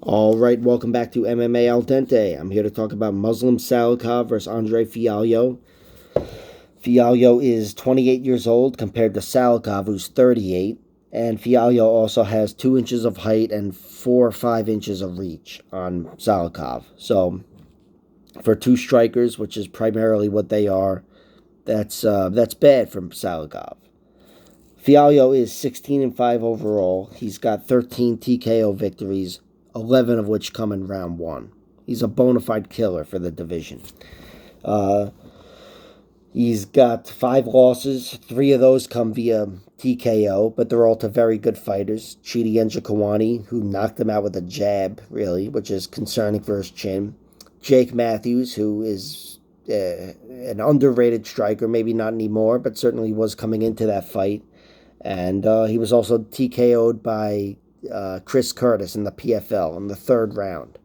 All right, welcome back to MMA Al Dente. I'm here to talk about Muslim Salikhov versus Andre Fialho. Fialho is 28 years old compared to Salikhov, who's 38. And Fialho also has 2 inches of height and 4 or 5 inches of reach on Salikhov. So, for two strikers, which is primarily what they are, that's bad from Salikhov. Fialho is 16-5 overall. He's got 13 TKO victories, 11 of which come in round one. He's a bona fide killer for the division. Uh, he's got 5 losses. 3 of those come via TKO, but they're all to very good fighters. Chidi Njokuani, who knocked him out with a jab, really, which is concerning for his chin. Jake Matthews, who is an underrated striker, maybe not anymore, but certainly was coming into that fight. And he was also TKO'd by Chris Curtis in the PFL in the 3rd round,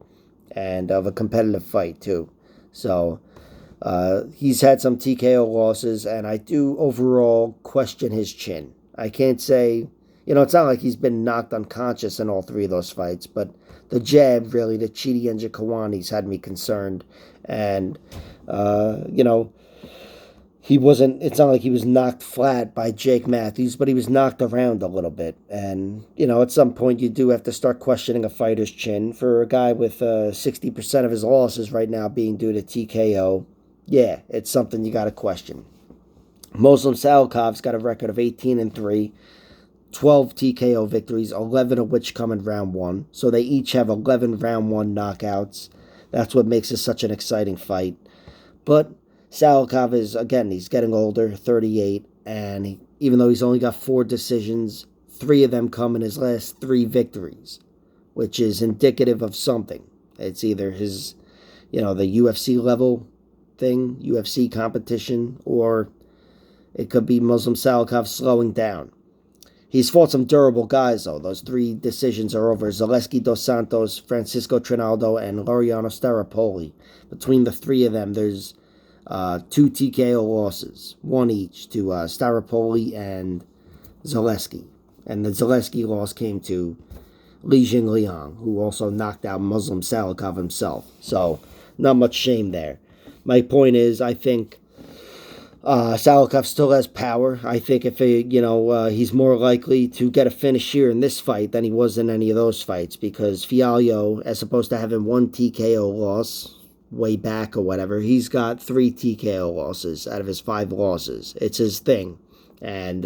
and of a competitive fight, too. So he's had some TKO losses, and I do overall question his chin. I can't say, it's not like he's been knocked unconscious in all 3 of those fights, but the jab, really, the Chidi Njokuani's had me concerned. And, it's not like he was knocked flat by Jake Matthews, but he was knocked around a little bit. And, at some point you do have to start questioning a fighter's chin. For a guy with 60% of his losses right now being due to TKO, yeah, it's something you got to question. Muslim Salikhov's got a record of 18-3, 12 TKO victories, 11 of which come in round one. So they each have 11 round one knockouts. That's what makes this such an exciting fight. But Salikhov is, again, he's getting older, 38, and even though he's only got 4 decisions, 3 of them come in his last 3 victories, which is indicative of something. It's either his, the UFC level thing, UFC competition, or it could be Muslim Salikhov slowing down. He's fought some durable guys, though. Those 3 decisions are over Zaleski dos Santos, Francisco Trinaldo, and Laureano Staropoli. Between the 3 of them, there's 2 TKO losses, 1 each to Staropoli and Zaleski. And the Zaleski loss came to Li Jingliang, who also knocked out Muslim Salikhov himself. So, not much shame there. My point is, I think Salikhov still has power. I think if he's more likely to get a finish here in this fight than he was in any of those fights, because Fialho, as opposed to having 1 TKO loss way back or whatever, he's got 3 TKO losses out of his 5 losses. It's his thing. And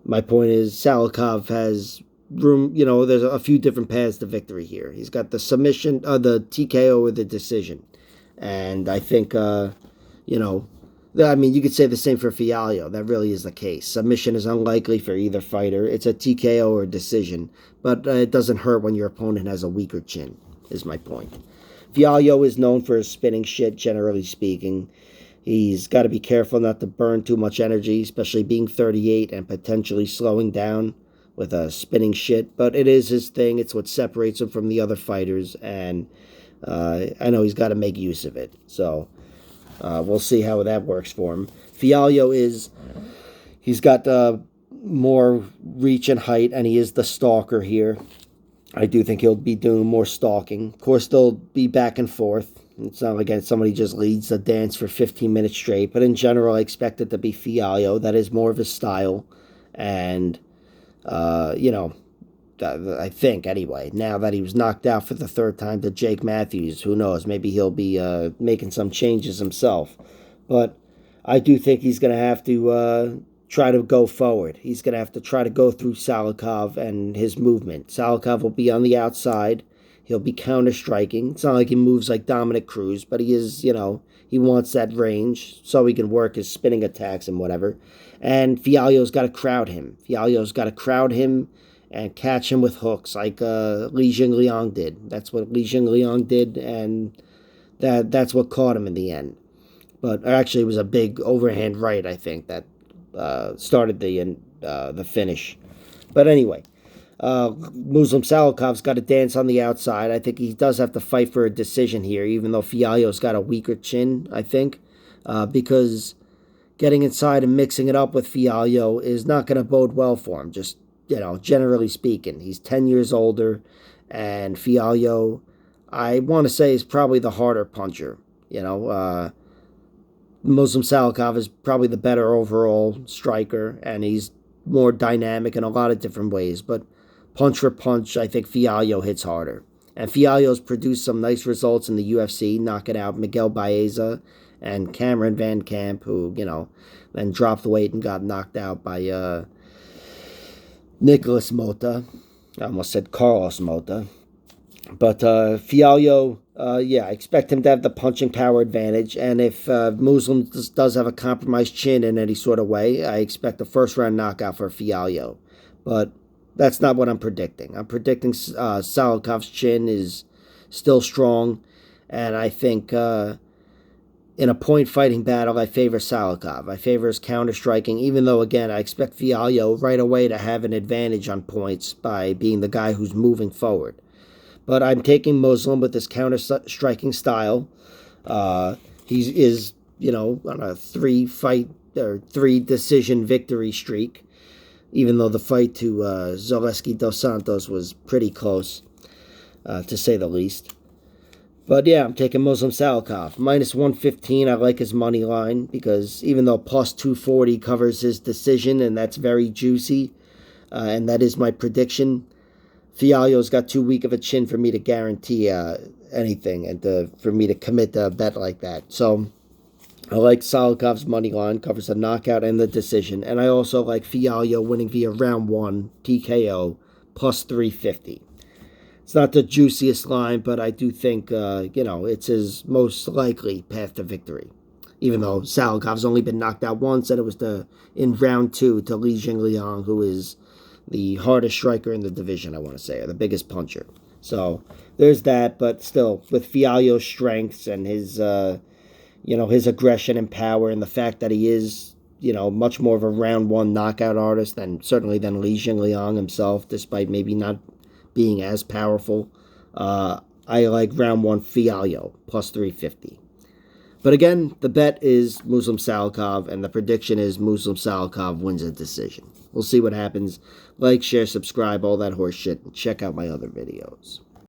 my point is, Salikhov has room, there's a few different paths to victory here. He's got the submission, the TKO or the decision. And I think, you could say the same for Fialho. That really is the case. Submission is unlikely for either fighter. It's a TKO or a decision. But it doesn't hurt when your opponent has a weaker chin, is my point. Fialho is known for his spinning shit, generally speaking. He's got to be careful not to burn too much energy, especially being 38 and potentially slowing down with a spinning shit. But it is his thing. It's what separates him from the other fighters. And I know he's got to make use of it. So we'll see how that works for him. Fialho he's got more reach and height, and he is the stalker here. I do think he'll be doing more stalking. Of course, they'll be back and forth. It's not like somebody just leads the dance for 15 minutes straight. But in general, I expect it to be Fialho. That is more of his style. And, I think, anyway, now that he was knocked out for the 3rd time to Jake Matthews, who knows, maybe he'll be making some changes himself. But I do think he's going to have to try to go forward. He's going to have to try to go through Salikhov and his movement. Salikhov will be on the outside. He'll be counter-striking. It's not like he moves like Dominic Cruz, but he is, he wants that range so he can work his spinning attacks and whatever. And Fialho's got to crowd him. Fialho's got to crowd him and catch him with hooks like Li Jingliang did. That's what Li Jingliang did, and that's what caught him in the end. But actually, it was a big overhand right, I think, that started the finish. But anyway, Muslim Salikhov's got to dance on the outside. I think he does have to fight for a decision here, even though Fialho's got a weaker chin, I think, because getting inside and mixing it up with Fialho is not going to bode well for him, just, generally speaking. He's 10 years older, And Fialho, I want to say, is probably the harder puncher. You know, Muslim Salikhov is probably the better overall striker, and he's more dynamic in a lot of different ways. But punch for punch, I think Fialho hits harder. And Fialho's produced some nice results in the UFC, knocking out Miguel Baeza and Cameron Van Camp, who, then dropped weight and got knocked out by Nicholas Mota. I almost said Carlos Mota. But Fialho, I expect him to have the punching power advantage. And if Muslim does have a compromised chin in any sort of way, I expect a first-round knockout for Fialho. But that's not what I'm predicting. I'm predicting Salikhov's chin is still strong. And I think in a point-fighting battle, I favor Salikhov. I favor his counter-striking, even though, again, I expect Fialho right away to have an advantage on points by being the guy who's moving forward. But I'm taking Muslim with this counter-striking style. He is, on a 3-decision victory streak, even though the fight to Zaleski dos Santos was pretty close, to say the least. But yeah, I'm taking Muslim Salikhov. Minus 115, I like his money line, because even though plus 240 covers his decision, and that's very juicy, and that is my prediction, Fialho's got too weak of a chin for me to guarantee anything and for me to commit to a bet like that. So I like Salikhov's money line, covers the knockout and the decision. And I also like Fialho winning via round 1, TKO, plus 350. It's not the juiciest line, but I do think, it's his most likely path to victory. Even though Salikhov's only been knocked out once, and it was in round 2 to Li Jingliang, who is the hardest striker in the division, I want to say, or the biggest puncher. So there's that, but still, with Fialho's strengths and his, his aggression and power, and the fact that he is, much more of a round 1 knockout artist than Li Jingliang himself, despite maybe not being as powerful, I like round 1 Fialho, plus 350. But again, the bet is Muslim Salikhov, and the prediction is Muslim Salikhov wins a decision. We'll see what happens. Like, share, subscribe, all that horse shit, and check out my other videos.